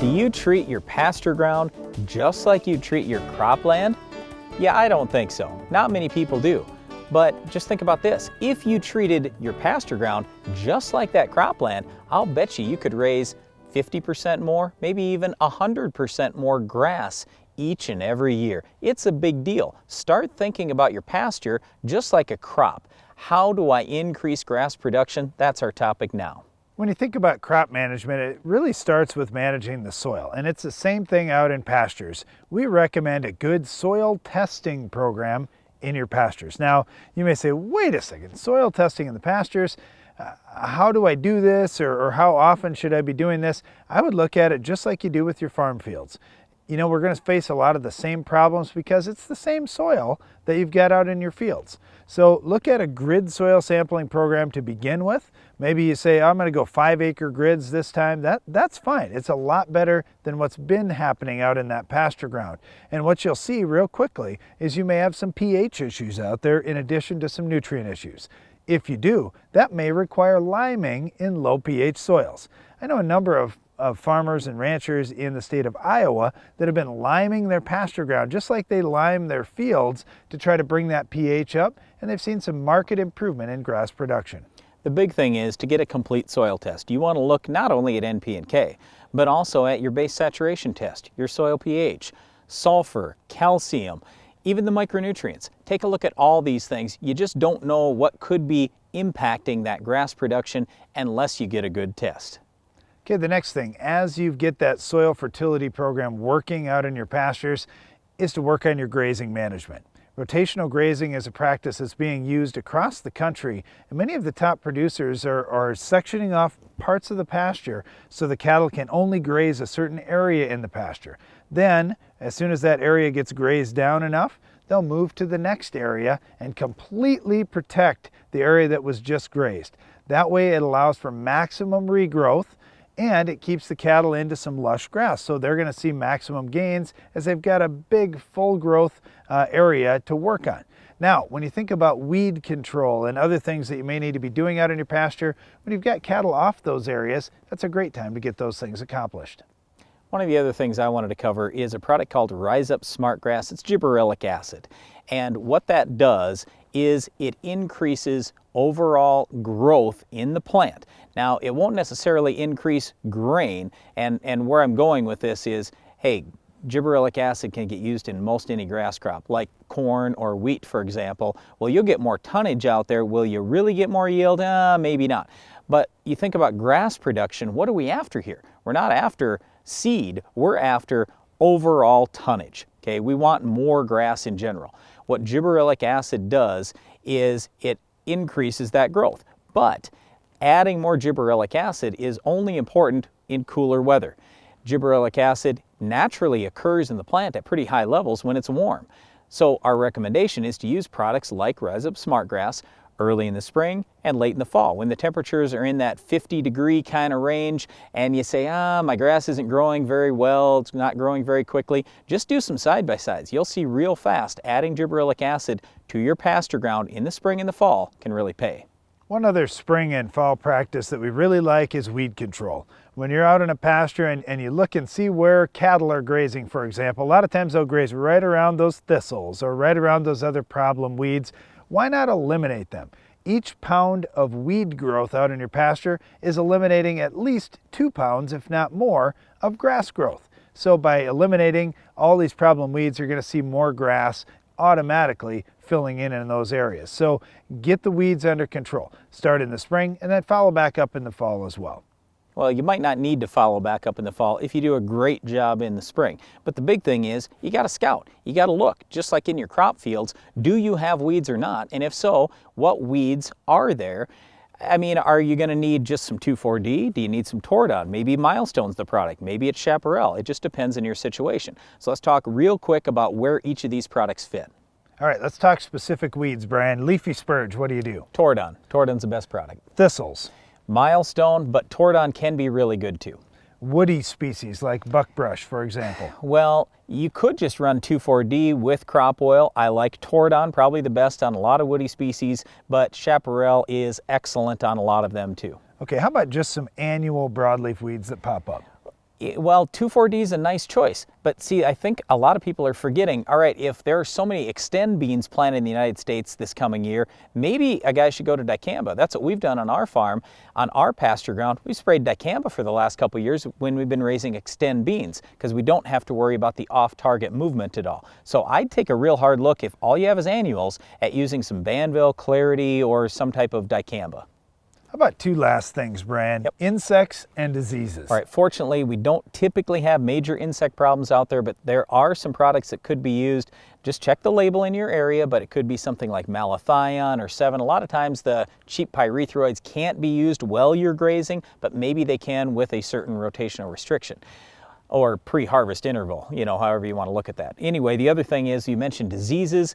Do you treat your pasture ground just like you treat your cropland? Yeah, I don't think so. Not many people do. But just think about this. If you treated your pasture ground just like that cropland, I'll bet you could raise 50% more, maybe even 100% more grass each and every year. It's a big deal. Start thinking about your pasture just like a crop. How do I increase grass production? That's our topic now. When you think about crop management, it really starts with managing the soil, and it's the same thing out in pastures. We recommend a good soil testing program in your pastures. Now, you may say, wait a second, soil testing in the pastures, how do I do this, or how often should I be doing this? I would look at it just like you do with your farm fields. You know, we're going to face a lot of the same problems because it's the same soil that you've got out in your fields. So look at a grid soil sampling program to begin with. Maybe you say, I'm going to go 5-acre grids this time. That's fine. It's a lot better than what's been happening out in that pasture ground. And what you'll see real quickly is you may have some pH issues out there in addition to some nutrient issues. If you do, that may require liming in low pH soils. I know a number of farmers and ranchers in the state of Iowa that have been liming their pasture ground just like they lime their fields to try to bring that pH up, and they've seen some marked improvement in grass production. The big thing is to get a complete soil test. You want to look not only at NP and K, but also at your base saturation test, your soil pH, sulfur, calcium, even the micronutrients. Take a look at all these things. You just don't know what could be impacting that grass production unless you get a good test. Okay, the next thing, as you get that soil fertility program working out in your pastures, is to work on your grazing management. Rotational grazing is a practice that's being used across the country, and many of the top producers are sectioning off parts of the pasture so the cattle can only graze a certain area in the pasture. Then, as soon as that area gets grazed down enough, they'll move to the next area and completely protect the area that was just grazed. That way it allows for maximum regrowth, and it keeps the cattle into some lush grass. So they're going to see maximum gains as they've got a big full growth area to work on. Now, when you think about weed control and other things that you may need to be doing out in your pasture, when you've got cattle off those areas, that's a great time to get those things accomplished. One of the other things I wanted to cover is a product called Rise Up Smart Grass. It's gibberellic acid. And what that does is it increases overall growth in the plant. Now, it won't necessarily increase grain, and where I'm going with this is, hey, gibberellic acid can get used in most any grass crop, like corn or wheat, for example. Well, you'll get more tonnage out there. Will you really get more yield? Maybe not. But you think about grass production, what are we after here? We're not after seed, we're after overall tonnage. Okay, we want more grass in general. What gibberellic acid does is it increases that growth. But adding more gibberellic acid is only important in cooler weather. Gibberellic acid naturally occurs in the plant at pretty high levels when it's warm. So our recommendation is to use products like Rise Up Smart Grass early in the spring and late in the fall when the temperatures are in that 50-degree kind of range and you say, my grass isn't growing very well, it's not growing very quickly. Just do some side-by-sides. You'll see real fast adding gibberellic acid to your pasture ground in the spring and the fall can really pay. One other spring and fall practice that we really like is weed control. When you're out in a pasture and you look and see where cattle are grazing, for example, a lot of times they'll graze right around those thistles or right around those other problem weeds. Why not eliminate them? Each pound of weed growth out in your pasture is eliminating at least 2 pounds, if not more, of grass growth. So by eliminating all these problem weeds, you're going to see more grass automatically filling in those areas. So get the weeds under control. Start in the spring and then follow back up in the fall as well. Well, you might not need to follow back up in the fall if you do a great job in the spring. But the big thing is you got to scout. You got to look, just like in your crop fields, do you have weeds or not? And if so, what weeds are there? I mean, are you going to need just some 2,4-D? Do you need some Tordon? Maybe Milestone's the product. Maybe it's Chaparral. It just depends on your situation. So let's talk real quick about where each of these products fit. All right, let's talk specific weeds, Brian. Leafy spurge, what do you do? Tordon. Tordon's the best product. Thistles. Milestone, but Tordon can be really good too. Woody species like buckbrush, for example. Well, you could just run 2,4-D with crop oil. I like Tordon, probably the best on a lot of woody species, but Chaparral is excellent on a lot of them too. Okay, how about just some annual broadleaf weeds that pop up? Well, 2,4-D is a nice choice, but see, I think a lot of people are forgetting, all right, if there are so many Extend beans planted in the United States this coming year, maybe a guy should go to dicamba. That's what we've done on our farm, on our pasture ground. We've sprayed dicamba for the last couple of years when we've been raising Extend beans, because we don't have to worry about the off-target movement at all. So I'd take a real hard look, if all you have is annuals, at using some Banville, Clarity, or some type of dicamba. How about two last things, Brian? Yep. Insects and diseases. All right, fortunately, we don't typically have major insect problems out there, but there are some products that could be used. Just check the label in your area, but it could be something like malathion or 7. A lot of times the cheap pyrethroids can't be used while you're grazing, but maybe they can with a certain rotational restriction or pre-harvest interval, however you want to look at that. Anyway, the other thing is, you mentioned diseases.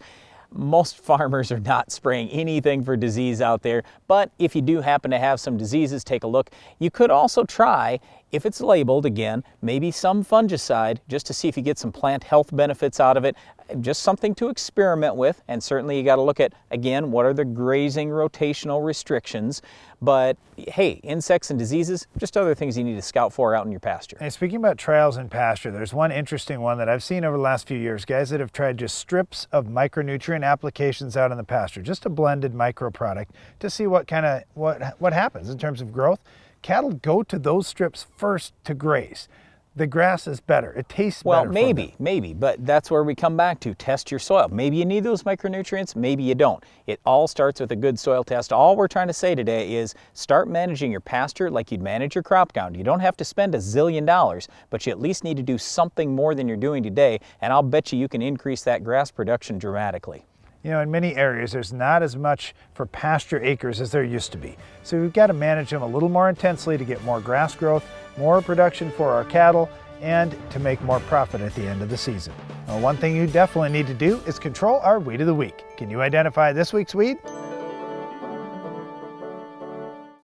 Most farmers are not spraying anything for disease out there, but if you do happen to have some diseases, take a look. You could also try, if it's labeled, again, maybe some fungicide, just to see if you get some plant health benefits out of it. Just something to experiment with, and certainly you got to look at, again, what are the grazing rotational restrictions. But hey, insects and diseases, just other things you need to scout for out in your pasture. And speaking about trials in pasture, there's one interesting one that I've seen over the last few years. Guys that have tried just strips of micronutrient applications out in the pasture, just a blended micro product, to see what happens in terms of growth. Cattle go to those strips first to graze. The grass is better. It tastes better. Well, maybe, but that's where we come back to test your soil. Maybe you need those micronutrients, maybe you don't. It all starts with a good soil test. All we're trying to say today is start managing your pasture like you'd manage your crop ground. You don't have to spend $1 zillion, but you at least need to do something more than you're doing today, and I'll bet you can increase that grass production dramatically. In many areas, there's not as much for pasture acres as there used to be. So we've got to manage them a little more intensely to get more grass growth, more production for our cattle, and to make more profit at the end of the season. Well, one thing you definitely need to do is control our weed of the week. Can you identify this week's weed?